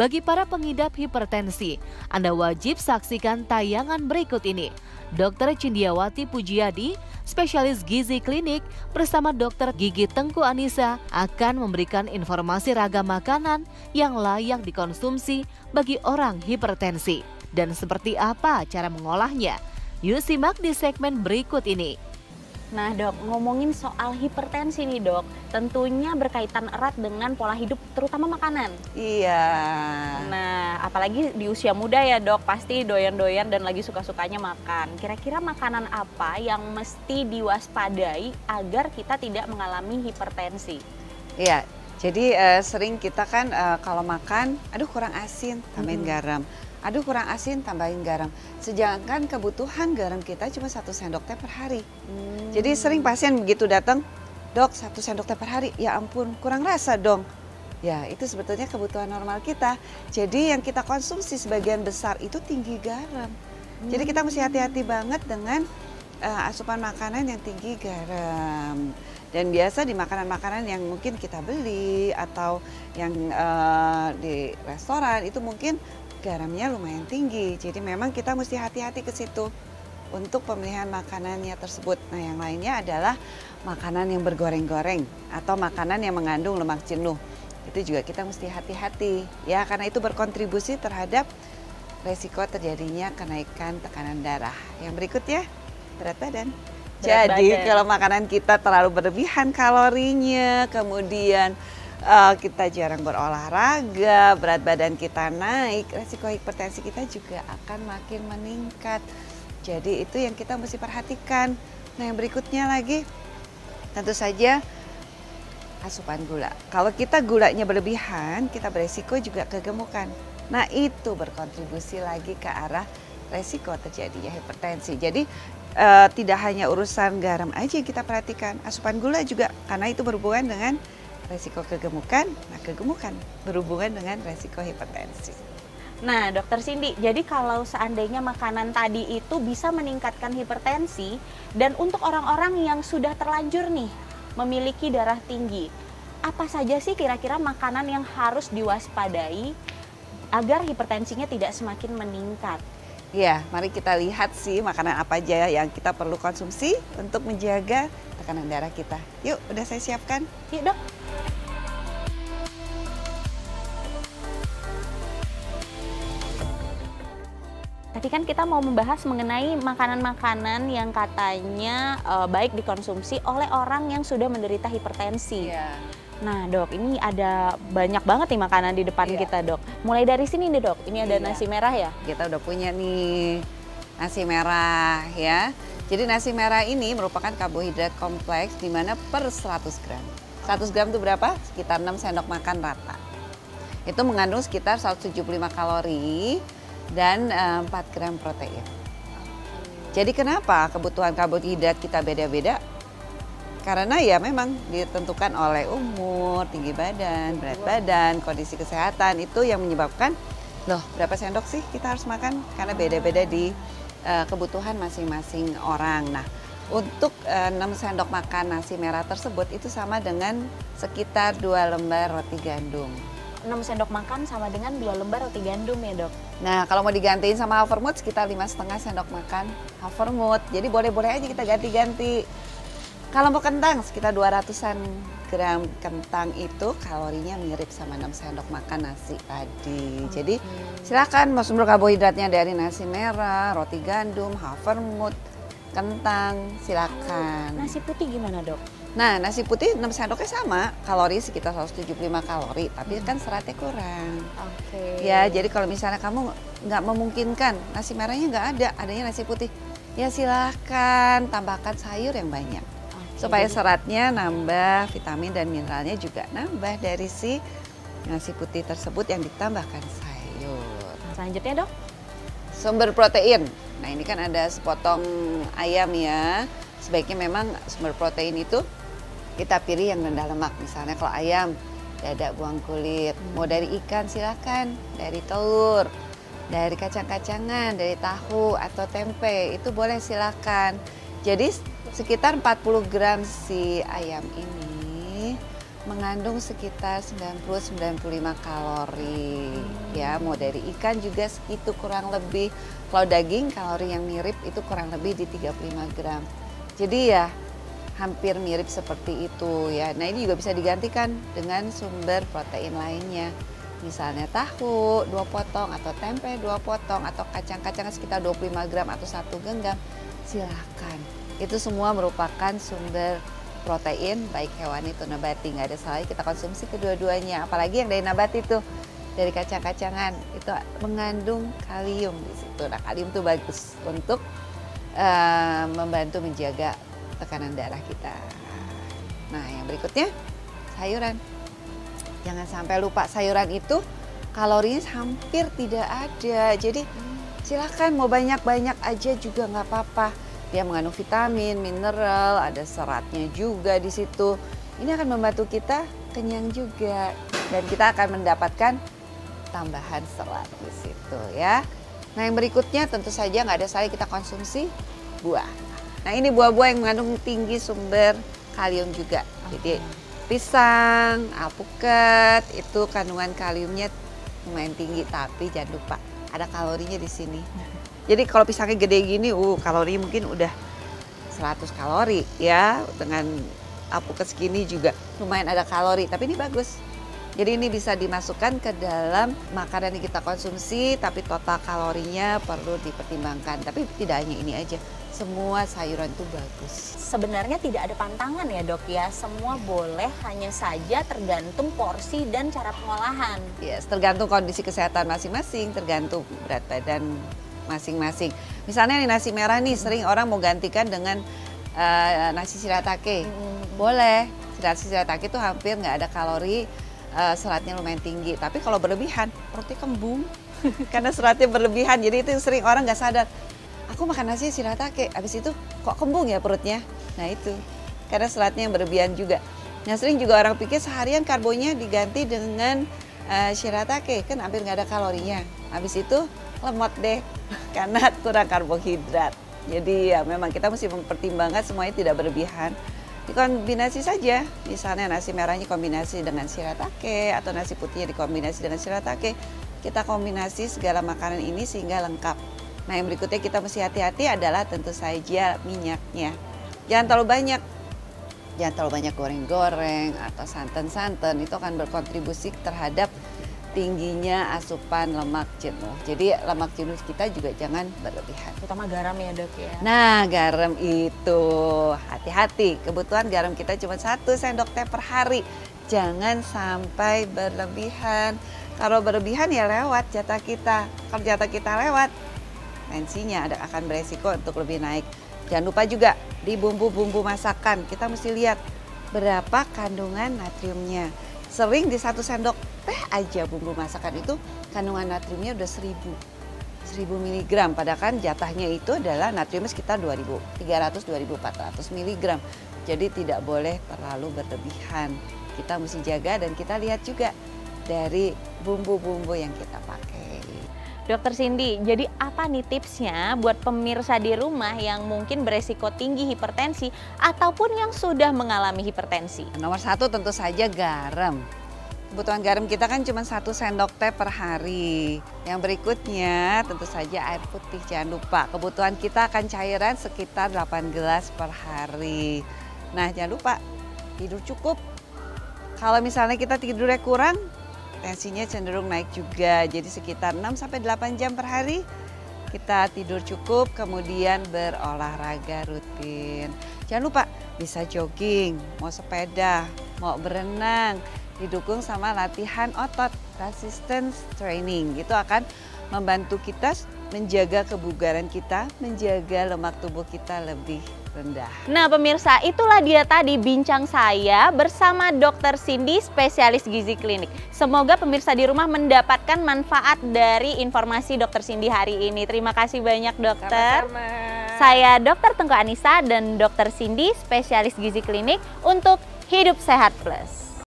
Bagi para pengidap hipertensi, Anda wajib saksikan tayangan berikut ini. Dr. Cindiawati Pujiadi, spesialis gizi klinik, bersama Dr. Gigi Tengku Anissa akan memberikan informasi ragam makanan yang layak dikonsumsi bagi orang hipertensi. Dan seperti apa cara mengolahnya? Yuk simak di segmen berikut ini. Nah dok, ngomongin soal hipertensi nih dok, tentunya berkaitan erat dengan pola hidup, terutama makanan. Iya. Nah, apalagi di usia muda ya dok, pasti doyan-doyan dan lagi suka-sukanya makan. Kira-kira makanan apa yang mesti diwaspadai agar kita tidak mengalami hipertensi? Iya, jadi sering kita kan kalau makan, aduh kurang asin, tambahin garam. Aduh kurang asin, tambahin garam. Sedangkan kebutuhan garam kita cuma 1 sendok teh per hari. Jadi sering pasien begitu datang, dok 1 sendok teh per hari, ya ampun kurang rasa dong. Ya itu sebetulnya kebutuhan normal kita. Jadi yang kita konsumsi sebagian besar itu tinggi garam. Jadi kita mesti hati-hati banget dengan asupan makanan yang tinggi garam. Dan biasa di makanan-makanan yang mungkin kita beli atau yang di restoran itu mungkin garamnya lumayan tinggi, jadi memang kita mesti hati-hati ke situ untuk pemilihan makanannya tersebut. Nah yang lainnya adalah makanan yang bergoreng-goreng atau makanan yang mengandung lemak jenuh. Itu juga kita mesti hati-hati ya, karena itu berkontribusi terhadap resiko terjadinya kenaikan tekanan darah. Yang berikutnya berat badan. Jadi kalau makanan kita terlalu berlebihan kalorinya, kemudian kita jarang berolahraga, berat badan kita naik, resiko hipertensi kita juga akan makin meningkat. Jadi itu yang kita mesti perhatikan. Nah yang berikutnya lagi, tentu saja asupan gula. Kalau kita gulanya berlebihan, kita beresiko juga kegemukan. Nah itu berkontribusi lagi ke arah resiko terjadinya hipertensi. Jadi tidak hanya urusan garam aja yang kita perhatikan, asupan gula juga, karena itu berhubungan dengan resiko kegemukan. Nah kegemukan berhubungan dengan resiko hipertensi. Nah dokter Cindy, jadi kalau seandainya makanan tadi itu bisa meningkatkan hipertensi, dan untuk orang-orang yang sudah terlanjur nih memiliki darah tinggi, apa saja sih kira-kira makanan yang harus diwaspadai agar hipertensinya tidak semakin meningkat? Ya, mari kita lihat sih makanan apa aja yang kita perlu konsumsi untuk menjaga tekanan darah kita. Yuk, udah saya siapkan. Yuk dok. Tadi kan kita mau membahas mengenai makanan-makanan yang katanya baik dikonsumsi oleh orang yang sudah menderita hipertensi. Iya. Nah dok, ini ada banyak banget nih makanan di depan kita dok. Mulai dari sini nih dok, ini ada nasi merah ya? Kita udah punya nih nasi merah ya. Jadi nasi merah ini merupakan karbohidrat kompleks di mana per 100 gram. 100 gram itu berapa? Sekitar 6 sendok makan rata. Itu mengandung sekitar 175 kalori dan 4 gram protein. Jadi kenapa kebutuhan karbohidrat kita beda-beda? Karena ya memang ditentukan oleh umur, tinggi badan, berat badan, kondisi kesehatan, itu yang menyebabkan loh berapa sendok sih kita harus makan, karena beda-beda di kebutuhan masing-masing orang. Nah untuk 6 sendok makan nasi merah tersebut itu sama dengan sekitar 2 lembar roti gandum. 6 sendok makan sama dengan 2 lembar roti gandum ya dok? Nah kalau mau digantiin sama Havermout sekitar 5,5 sendok makan Havermout. Jadi boleh-boleh aja kita ganti-ganti. Kalau mau kentang sekitar 200-an gram kentang itu kalorinya mirip sama 6 sendok makan nasi tadi. Jadi silakan mau sumber karbohidratnya dari nasi merah, roti gandum, Havermout, kentang, silakan. Nasi putih gimana dok? Nah nasi putih 6 sendoknya sama, kalori sekitar 175 kalori, tapi kan seratnya kurang. Oke. Ya jadi kalau misalnya kamu nggak memungkinkan, nasi merahnya nggak ada, adanya nasi putih, ya silakan tambahkan sayur yang banyak. Supaya seratnya nambah, vitamin dan mineralnya juga nambah dari si nasi putih tersebut yang ditambahkan sayur. Nah, selanjutnya dok? Sumber protein. Nah ini kan ada sepotong ayam ya. Sebaiknya memang sumber protein itu kita pilih yang rendah lemak. Misalnya kalau ayam, dada buang kulit. Mau dari ikan silakan, dari telur, dari kacang-kacangan, dari tahu atau tempe, itu boleh silakan. Jadi sekitar 40 gram si ayam ini mengandung sekitar 90-95 kalori. Ya, mau dari ikan juga segitu kurang lebih. Kalau daging kalori yang mirip itu kurang lebih di 35 gram. Jadi ya hampir mirip seperti itu ya. Nah, ini juga bisa digantikan dengan sumber protein lainnya. Misalnya tahu 2 potong atau tempe 2 potong atau kacang-kacang sekitar 25 gram atau 1 genggam. Silakan. Itu semua merupakan sumber protein baik hewani atau nabati, nggak ada salahnya kita konsumsi kedua-duanya, apalagi yang dari nabati itu dari kacang-kacangan itu mengandung kalium di situ. Nah, kalium itu bagus untuk membantu menjaga tekanan darah kita. Nah, yang berikutnya sayuran, jangan sampai lupa sayuran itu kalorinya hampir tidak ada, jadi silakan mau banyak-banyak aja juga nggak apa-apa. Dia mengandung vitamin, mineral, ada seratnya juga di situ. Ini akan membantu kita kenyang juga dan kita akan mendapatkan tambahan serat di situ ya. Nah, yang berikutnya tentu saja nggak ada salahnya kita konsumsi buah. Nah, ini buah-buah yang mengandung tinggi sumber kalium juga. Jadi pisang, alpukat itu kandungan kaliumnya lumayan tinggi, tapi jangan lupa ada kalorinya di sini. Jadi kalau pisangnya gede gini, kalorinya mungkin udah 100 kalori ya. Dengan alpukat segini juga lumayan ada kalori, tapi ini bagus. Jadi ini bisa dimasukkan ke dalam makanan yang kita konsumsi, tapi total kalorinya perlu dipertimbangkan. Tapi tidak hanya ini aja, semua sayuran itu bagus. Sebenarnya tidak ada pantangan ya dok ya, semua boleh, hanya saja tergantung porsi dan cara pengolahan. Yes, tergantung kondisi kesehatan masing-masing, tergantung berat badan masing-masing. Misalnya nih nasi merah nih sering orang mau gantikan dengan nasi shiratake. Boleh, nasi shiratake itu hampir nggak ada kalori, seratnya lumayan tinggi. Tapi kalau berlebihan, perutnya kembung karena seratnya berlebihan. Jadi itu yang sering orang nggak sadar. Aku makan nasi shiratake, habis itu kok kembung ya perutnya. Nah itu, karena seratnya yang berlebihan juga. Nah, sering juga orang pikir seharian karbonya diganti dengan shiratake, kan hampir nggak ada kalorinya. Habis itu lemot deh karena kurang karbohidrat. Jadi ya memang kita mesti mempertimbangkan semuanya tidak berlebihan. Dikombinasi saja, misalnya nasi merahnya kombinasi dengan shiratake atau nasi putihnya dikombinasi dengan shiratake. Kita kombinasi segala makanan ini sehingga lengkap. Nah, yang berikutnya kita mesti hati-hati adalah tentu saja minyaknya. Jangan terlalu banyak. Jangan terlalu banyak goreng-goreng atau santan-santan, itu akan berkontribusi terhadap tingginya asupan lemak jenuh. Jadi lemak jenuh kita juga jangan berlebihan. Terutama garam ya dok ya. Nah, garam itu hati-hati. Kebutuhan garam kita cuma 1 sendok teh per hari. Jangan sampai berlebihan. Kalau berlebihan ya lewat jatah kita. Kalau jatah kita lewat, tensinya akan beresiko untuk lebih naik. Jangan lupa juga di bumbu-bumbu masakan kita mesti lihat berapa kandungan natriumnya. Sering di 1 sendok teh aja bumbu masakan itu kandungan natriumnya udah 1000 mg. Padahal kan jatahnya itu adalah natriumnya sekitar 2300-2400 mg. Jadi tidak boleh terlalu berlebihan. Kita mesti jaga dan kita lihat juga dari bumbu-bumbu yang kita pakai. Dokter Cindy, jadi apa nih tipsnya buat pemirsa di rumah yang mungkin beresiko tinggi hipertensi ataupun yang sudah mengalami hipertensi? Nomor 1 tentu saja garam. Kebutuhan garam kita kan cuma 1 sendok teh per hari. Yang berikutnya tentu saja air putih, jangan lupa. Kebutuhan kita akan cairan sekitar 8 gelas per hari. Nah, jangan lupa tidur cukup. Kalau misalnya kita tidurnya kurang, tensinya cenderung naik juga, jadi sekitar 6-8 jam per hari kita tidur cukup, kemudian berolahraga rutin. Jangan lupa bisa jogging, mau sepeda, mau berenang, didukung sama latihan otot, resistance training. Itu akan membantu kita menjaga kebugaran kita, menjaga lemak tubuh kita lebih rendah. Nah pemirsa, itulah dia tadi bincang saya bersama Dokter Cindy, spesialis gizi klinik. Semoga pemirsa di rumah mendapatkan manfaat dari informasi Dokter Cindy hari ini. Terima kasih banyak dokter. Sama-sama. Saya Dokter Tengku Anissa dan Dokter Cindy, spesialis gizi klinik untuk Hidup Sehat Plus.